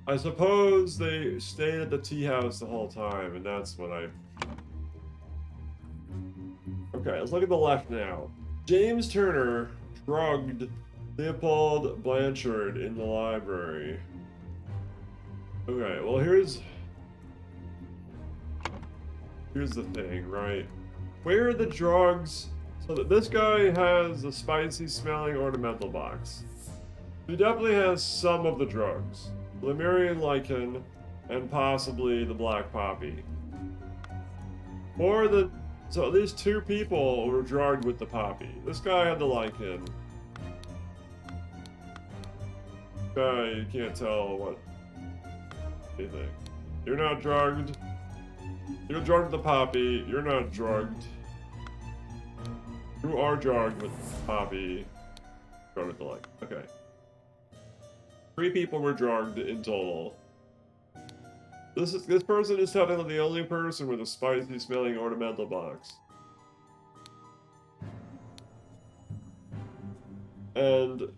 I suppose they stayed at the tea house the whole time, and that's what I... Okay, let's look at the left now. James Turner drugged Leopold Blanchard in the library. Okay, well here's here's the thing, right? Where are the drugs? So that this guy has a spicy smelling ornamental box. He definitely has some of the drugs. Lemurian lichen and possibly the black poppy. Or the... So at least 2 people were drugged with the poppy. This guy had the lichen. Guy, you can't tell what anything. You're not drugged. You're drugged with the poppy. You're not drugged. You are drugged with the poppy. Drugged with the lichen. Okay. 3 people were drugged in total. This person is technically the only person with a spicy smelling ornamental box. And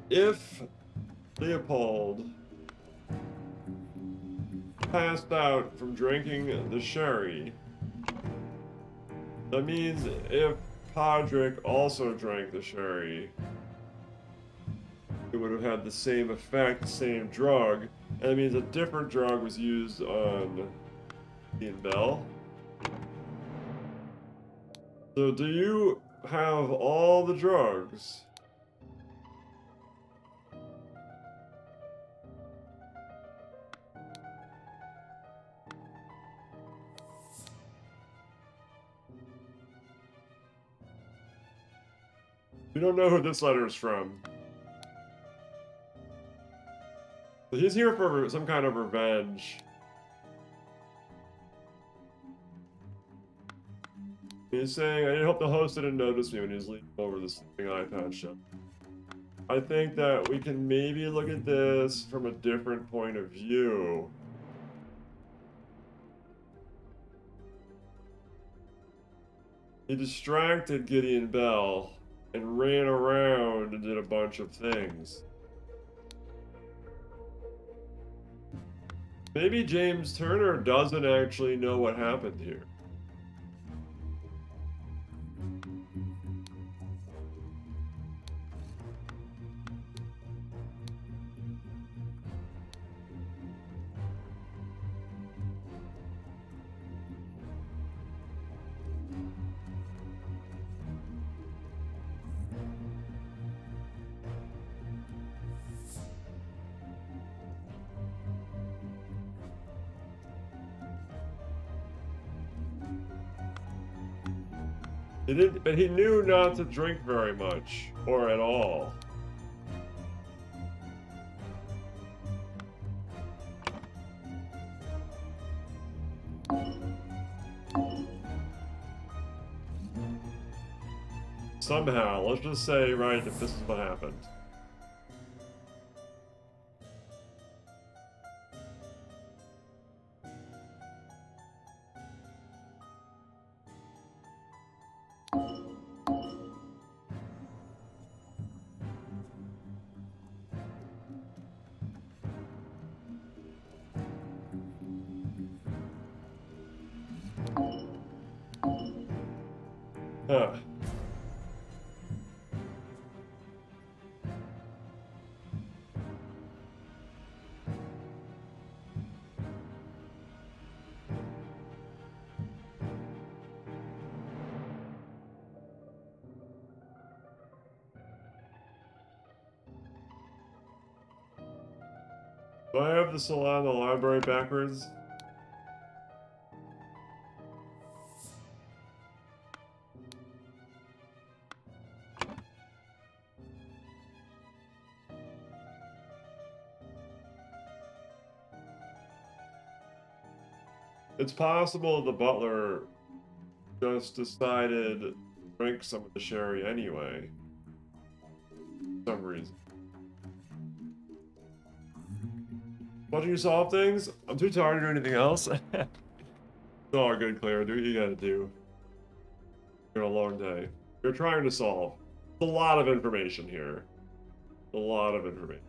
if Leopold passed out from drinking the sherry, that means if Podrick also drank the sherry, it would have had the same effect, same drug, and it means a different drug was used on Ian Bell. So do you have all the drugs? We don't know who this letter is from. But he's here for some kind of revenge. He's saying, I hope the host didn't notice me when he was leaning over the sleeping iPad show. I think that we can maybe look at this from a different point of view. He distracted Gideon Bell and ran around and did a bunch of things. Maybe James Turner doesn't actually know what happened here. He didn't, but he knew not to drink very much, or at all. Somehow, let's just say, right, if this is what happened. Huh. Do I have the Salon the library backwards? It's possible the butler just decided to drink some of the sherry anyway. For some reason. Watching you solve things? I'm too tired to do anything else. It's all good, Claire. Do what you gotta do. You're a long day. You're trying to solve. There's a lot of information here. A lot of information.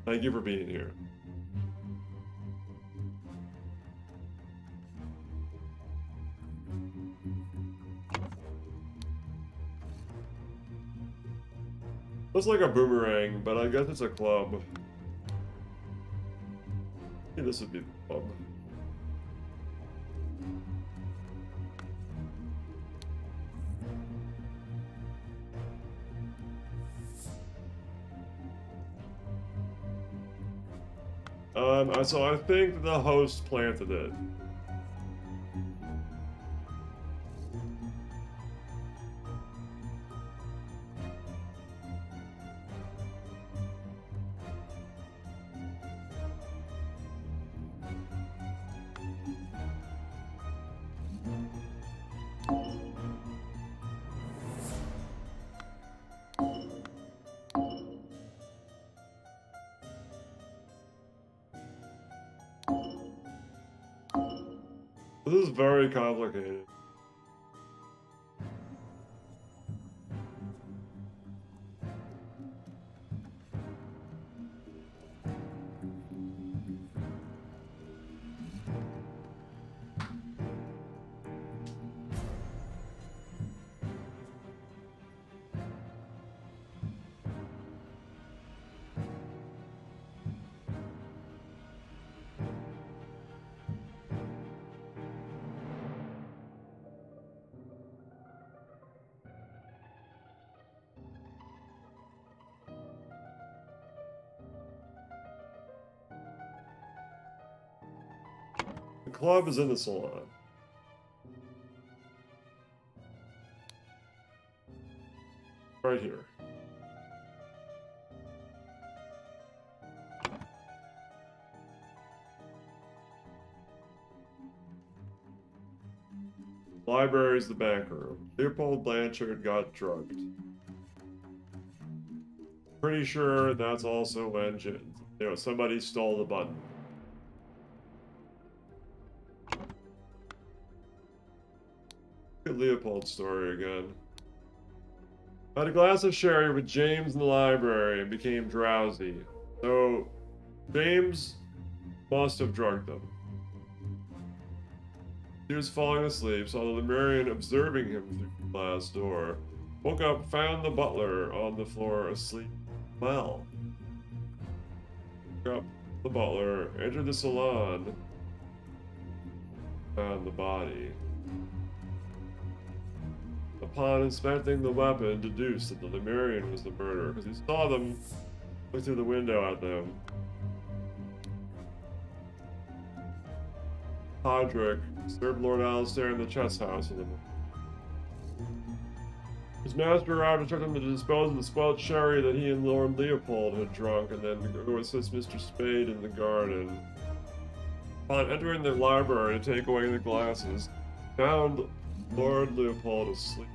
Thank you for being here. Looks like a boomerang, but I guess it's a club. Maybe this would be the club. So I think the host planted it. This is very complicated. The club is in the salon. Right here. Library is the bank room. Leopold Blanchard got drugged. Pretty sure that's also when somebody stole the button. Look at Leopold's story again. Had a glass of sherry with James in the library and became drowsy. So, James must have drugged them. He was falling asleep, saw the Lemurian observing him through the glass door. Woke up, found the butler on the floor asleep. Well, woke up the butler, entered the salon, found the body. Upon inspecting the weapon, deduced that the Lemurian was the murderer, because he saw them look through the window at them. Podrick served Lord Alistair in the chess house with him. His master arrived and took him to dispose of the spoiled sherry that he and Lord Leopold had drunk, and then to go assist Mr. Spade in the garden. Upon entering the library to take away the glasses, found Lord Leopold asleep.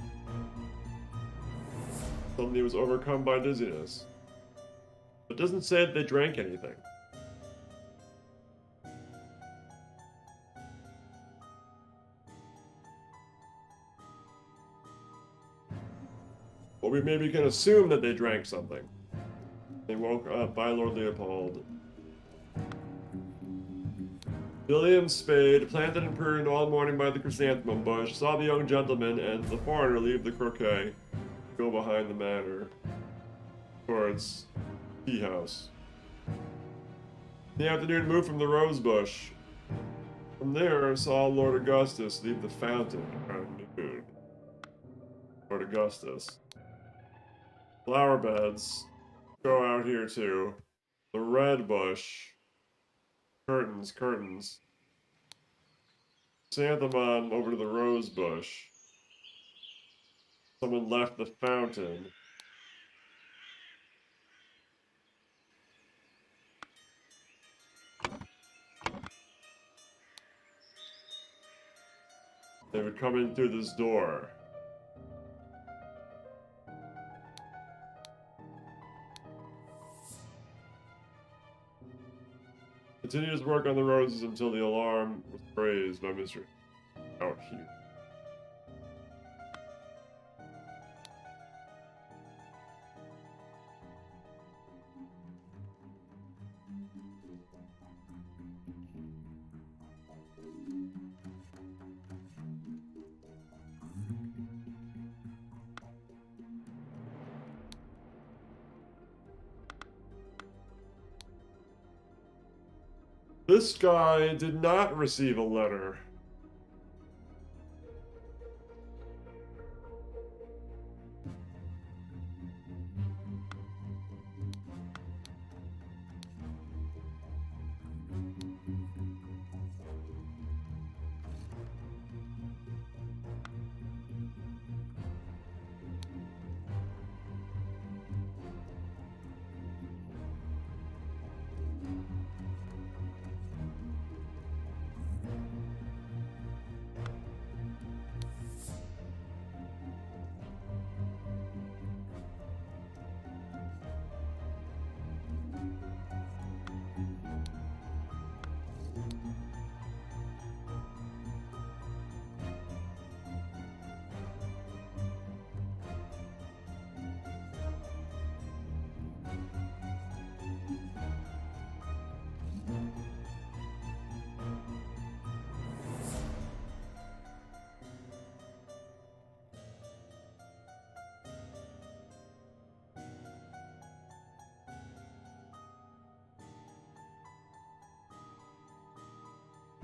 Suddenly he was overcome by dizziness. It doesn't say that they drank anything. Or we maybe can assume that they drank something. They woke up by Lord Leopold. William Spade, planted and pruned all morning by the chrysanthemum bush, saw the young gentleman and the foreigner leave the croquet, go behind the manor, towards tea house. In the afternoon, moved from the rose bush. From there, saw Lord Augustus leave the fountain around noon. Lord Augustus. Flower beds go out here too. The red bush. Curtains, curtains. Chrysanthemum over to the rose bush. Someone left the fountain. They would come in through this door. Continued his work on the roses until the alarm was raised by Mr. Out here. This guy did not receive a letter.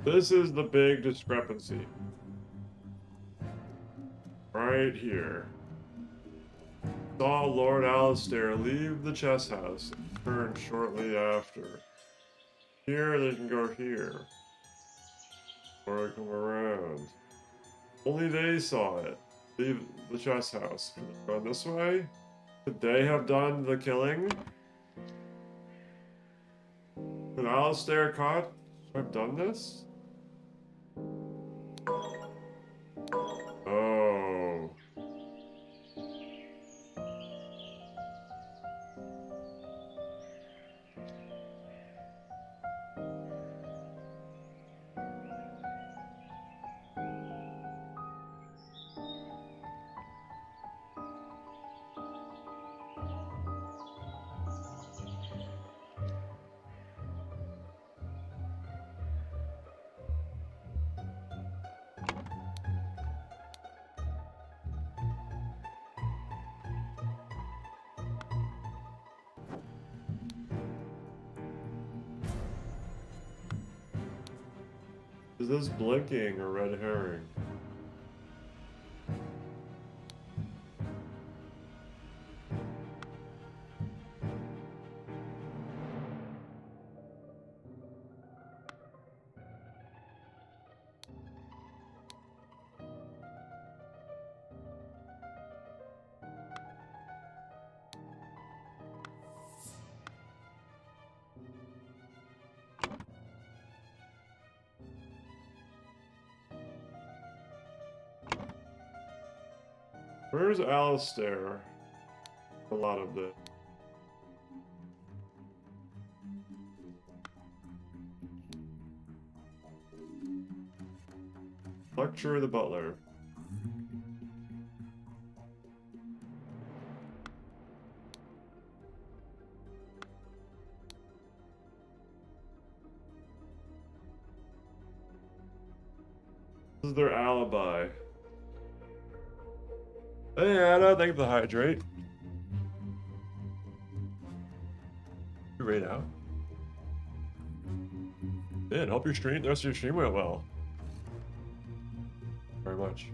This is the big discrepancy. Right here. Saw Lord Alistair leave the chess house and return shortly after. Here they can go here. Or I come around. Only they saw it. Leave the chess house. Can they run this way? Could they have done the killing? Could Alistair caught have done this? Oh. Is this blinking or red herring? Where's Alistair? A lot of this. Lecture of the butler. This is their alibi. Hey Anna, thank you for the hydrate. You right out. Man, hope your stream, the rest of your stream went well. Very much.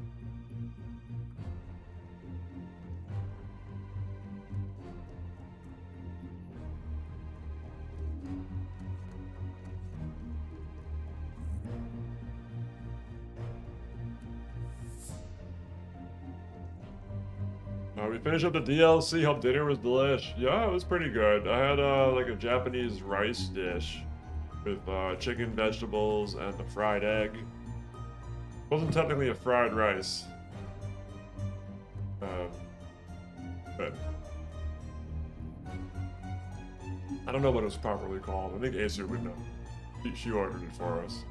We finished up the DLC. Hope dinner was delish. Yeah, it was pretty good. I had like a Japanese rice dish with chicken, vegetables, and a fried egg. It wasn't technically a fried rice. But I don't know what it was properly called. I think Acer would know. She ordered it for us.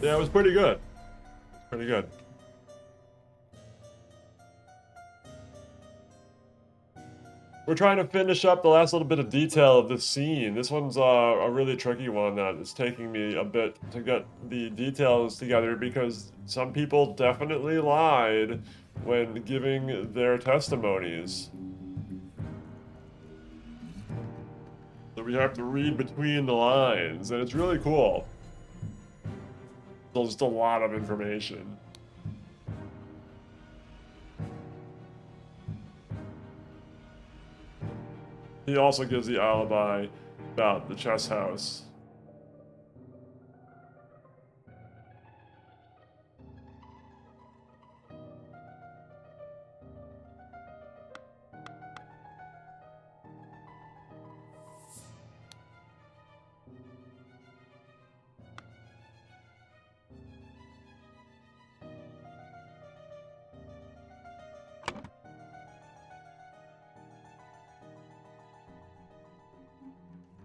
Yeah, it was pretty good. Pretty good. We're trying to finish up the last little bit of detail of this scene. This one's a really tricky one that is taking me a bit to get the details together because some people definitely lied when giving their testimonies. So that we have to read between the lines, and it's really cool. There's just a lot of information. He also gives the alibi about the chess house.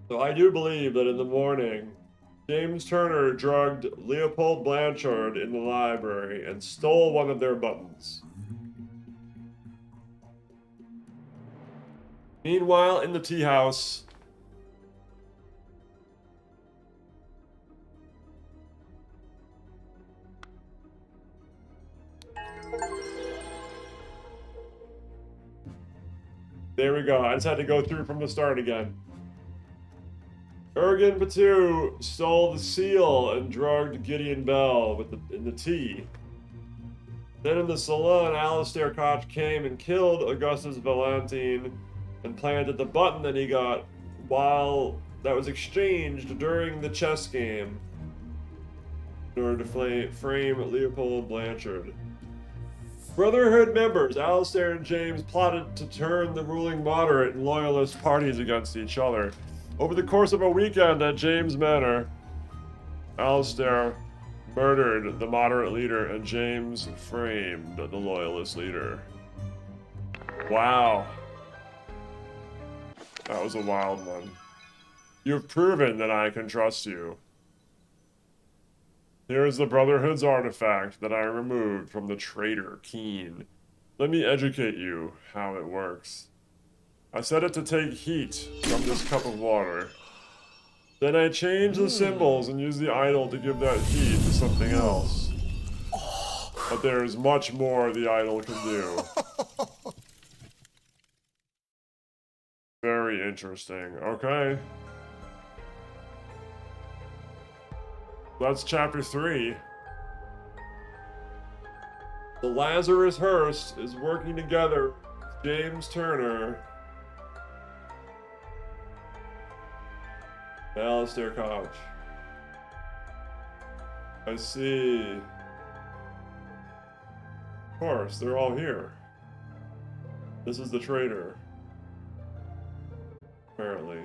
So I do believe that in the morning, James Turner drugged Leopold Blanchard in the library and stole one of their buttons. Meanwhile, in the tea house, there we go. I just had to go through from the start again. Ergen Batu stole the seal and drugged Gideon Bell in the tea. Then in the Salon, Alistair Koch came and killed Augustus Valentine and planted the button that he got while that was exchanged during the chess game in order to frame Leopold Blanchard. Brotherhood members, Alistair and James, plotted to turn the ruling moderate and loyalist parties against each other. Over the course of a weekend at James Manor, Alistair murdered the moderate leader and James framed the loyalist leader. Wow. That was a wild one. You have proven that I can trust you. Here is the Brotherhood's artifact that I removed from the traitor Keen. Let me educate you how it works. I set it to take heat from this cup of water. Then I change the symbols and use the idol to give that heat to something else. But there is much more the idol can do. Very interesting. Okay. That's chapter 3. The Lazarus Hearst is working together with James Turner, Alistair Koch. I see. Of course, they're all here. This is the traitor. Apparently.